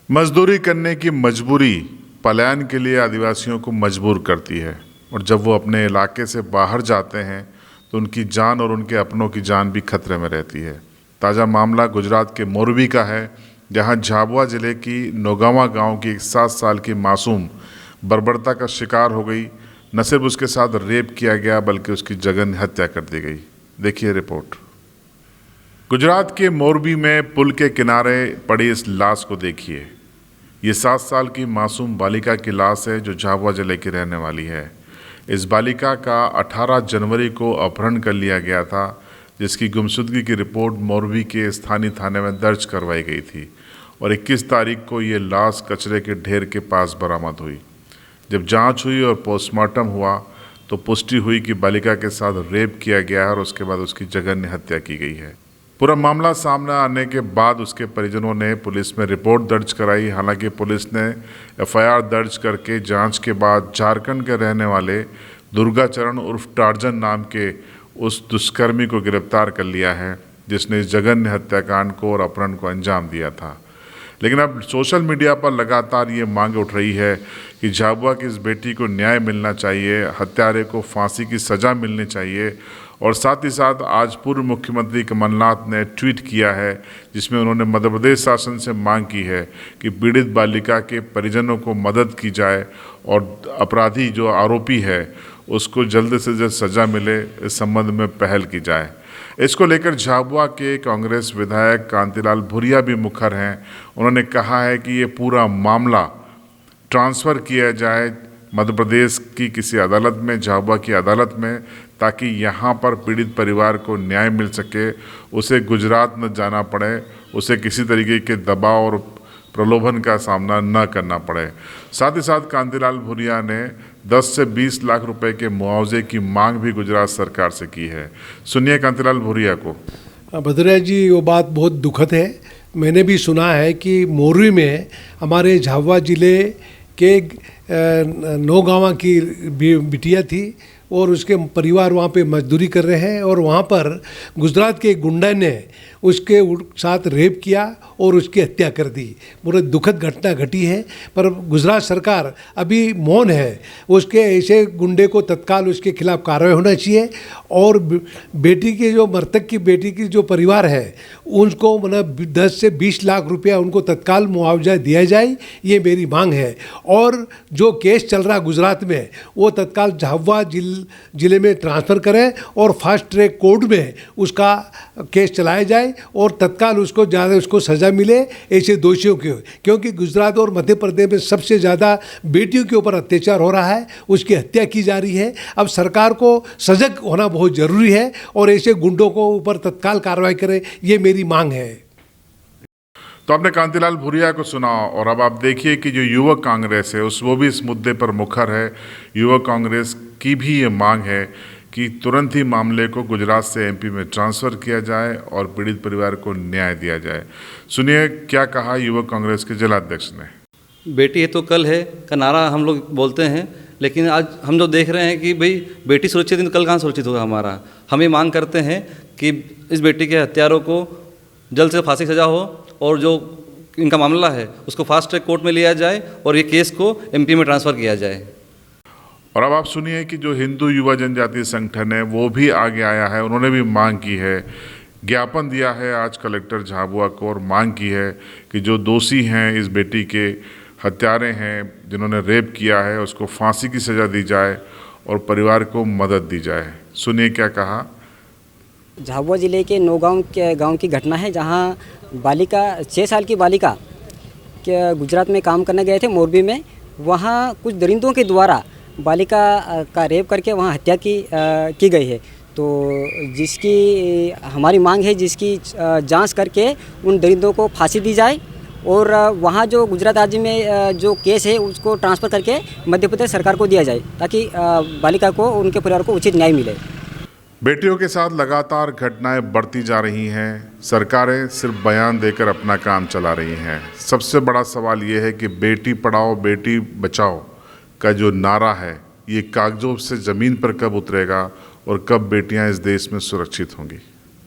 मजदूरी करने की मजबूरी पलायन के लिए आदिवासियों को मजबूर करती है और जब वो अपने इलाके से बाहर जाते हैं तो उनकी जान और उनके अपनों की जान भी खतरे में रहती है। ताज़ा मामला गुजरात के मोरबी का है, जहां झाबुआ जिले की नौगावा गांव की एक 7 साल की मासूम बर्बरता का शिकार हो गई। न सिर्फ उसके साथ रेप किया गया बल्कि उसकी जघन्य हत्या कर दी गई। देखिए रिपोर्ट। गुजरात के मोरबी में पुल के किनारे पड़ी इस लाश को देखिए। ये 7 साल की मासूम बालिका की लाश है जो झाबुआ जिले की रहने वाली है। इस बालिका का 18 जनवरी को अपहरण कर लिया गया था, जिसकी गुमशुदगी की रिपोर्ट मोरबी के स्थानीय थाने में दर्ज करवाई गई थी और 21 तारीख को ये लाश कचरे के ढेर के पास बरामद हुई। जब जांच हुई और पोस्टमार्टम हुआ तो पुष्टि हुई कि बालिका के साथ रेप किया गया है और उसके बाद उसकी जघन्य हत्या की गई है। पूरा मामला सामने आने के बाद उसके परिजनों ने पुलिस में रिपोर्ट दर्ज कराई। हालांकि पुलिस ने एफआईआर दर्ज करके जांच के बाद झारखंड के रहने वाले दुर्गाचरण उर्फ टार्जन नाम के उस दुष्कर्मी को गिरफ्तार कर लिया है, जिसने इस जघन्य हत्याकांड को और अपहरण को अंजाम दिया था। लेकिन अब सोशल मीडिया पर लगातार ये मांग उठ रही है कि झाबुआ की इस बेटी को न्याय मिलना चाहिए, हत्यारे को फांसी की सज़ा मिलनी चाहिए। और साथ ही साथ आज पूर्व मुख्यमंत्री कमलनाथ ने ट्वीट किया है, जिसमें उन्होंने मध्य प्रदेश शासन से मांग की है कि पीड़ित बालिका के परिजनों को मदद की जाए और अपराधी जो आरोपी है उसको जल्द से जल्द सज़ा मिले, इस संबंध में पहल की जाए। इसको लेकर झाबुआ के कांग्रेस विधायक कांतिलाल भूरिया भी मुखर हैं। उन्होंने कहा है कि ये पूरा मामला ट्रांसफ़र किया जाए मध्य प्रदेश की किसी अदालत में, झाबुआ की अदालत में, ताकि यहाँ पर पीड़ित परिवार को न्याय मिल सके, उसे गुजरात न जाना पड़े, उसे किसी तरीके के दबाव और प्रलोभन का सामना न करना पड़े। साथ ही साथ कांतिलाल भूरिया ने 10 से 20 लाख रुपए के मुआवजे की मांग भी गुजरात सरकार से की है। सुनिए कांतिलाल भूरिया को। भदौरिया जी, वो बात बहुत दुखद है। मैंने भी सुना है कि मोरबी में हमारे झाबुआ जिले के नौगावा की बिटिया थी और उसके परिवार वहाँ पे मजदूरी कर रहे हैं और वहाँ पर गुजरात के गुंडा ने उसके साथ रेप किया और उसकी हत्या कर दी। पूरे दुखद घटना घटी है, पर गुजरात सरकार अभी मौन है। उसके ऐसे गुंडे को तत्काल उसके खिलाफ कार्रवाई होना चाहिए और बेटी के जो मृतक की बेटी की जो परिवार है उनको मतलब 10 से 20 लाख रुपया उनको तत्काल मुआवजा दिया जाए, ये मेरी मांग है। और जो केस चल रहा गुजरात में वो तत्काल झाबुआ जिले में ट्रांसफ़र करें और फास्ट ट्रैक कोर्ट में उसका केस चलाया जाए और तत्काल उसको सज़ा मिले ऐसे दोषियों को, क्योंकि गुजरात और मध्य प्रदेश में सबसे ज़्यादा बेटियों के ऊपर अत्याचार हो रहा है, उसकी हत्या की जा रही है। अब सरकार को सजग होना बहुत ज़रूरी है और ऐसे गुंडों को ऊपर तत्काल कार्रवाई करे, ये मेरी मांग है। तो आपने कांतिलाल भूरिया को सुना और अब आप देखिए कि जो युवक कांग्रेस है वो भी इस मुद्दे पर मुखर है। युवक कांग्रेस की भी ये मांग है कि तुरंत ही मामले को गुजरात से एमपी में ट्रांसफ़र किया जाए और पीड़ित परिवार को न्याय दिया जाए। सुनिए क्या कहा युवक कांग्रेस के जिलाध्यक्ष ने। बेटी है तो कल है का नारा हम लोग बोलते हैं, लेकिन आज हम जो देख रहे हैं कि भाई बेटी सुरक्षित है तो कल कहाँ सुरक्षित होगा हमारा। हम ये मांग करते हैं कि इस बेटी के हत्यारों को जल्द से फांसी सज़ा हो और जो इनका मामला है उसको फास्ट ट्रैक कोर्ट में लिया जाए और ये केस को एमपी में ट्रांसफ़र किया जाए। और अब आप सुनिए कि जो हिंदू युवा जनजातीय संगठन है वो भी आगे आया है। उन्होंने भी मांग की है, ज्ञापन दिया है आज कलेक्टर झाबुआ को और मांग की है कि जो दोषी हैं, इस बेटी के हत्यारे हैं जिन्होंने रेप किया है, उसको फांसी की सज़ा दी जाए और परिवार को मदद दी जाए। सुनिए क्या कहा। झाबुआ जिले के नौगांव के गांव की घटना है, जहां बालिका 6 साल की बालिका के गुजरात में काम करने गए थे मोरबी में। वहां कुछ दरिंदों के द्वारा बालिका का रेप करके वहां हत्या की गई है। तो जिसकी हमारी मांग है, जिसकी जांच करके उन दरिंदों को फांसी दी जाए और वहाँ जो गुजरात राज्य में जो केस है उसको ट्रांसफ़र करके मध्य प्रदेश सरकार को दिया जाए, ताकि बालिका को उनके परिवार को उचित न्याय मिले। बेटियों के साथ लगातार घटनाएं बढ़ती जा रही हैं। सरकारें सिर्फ बयान देकर अपना काम चला रही हैं। सबसे बड़ा सवाल ये है कि बेटी पढ़ाओ बेटी बचाओ का जो नारा है ये कागजों से ज़मीन पर कब उतरेगा और कब बेटियां इस देश में सुरक्षित होंगी।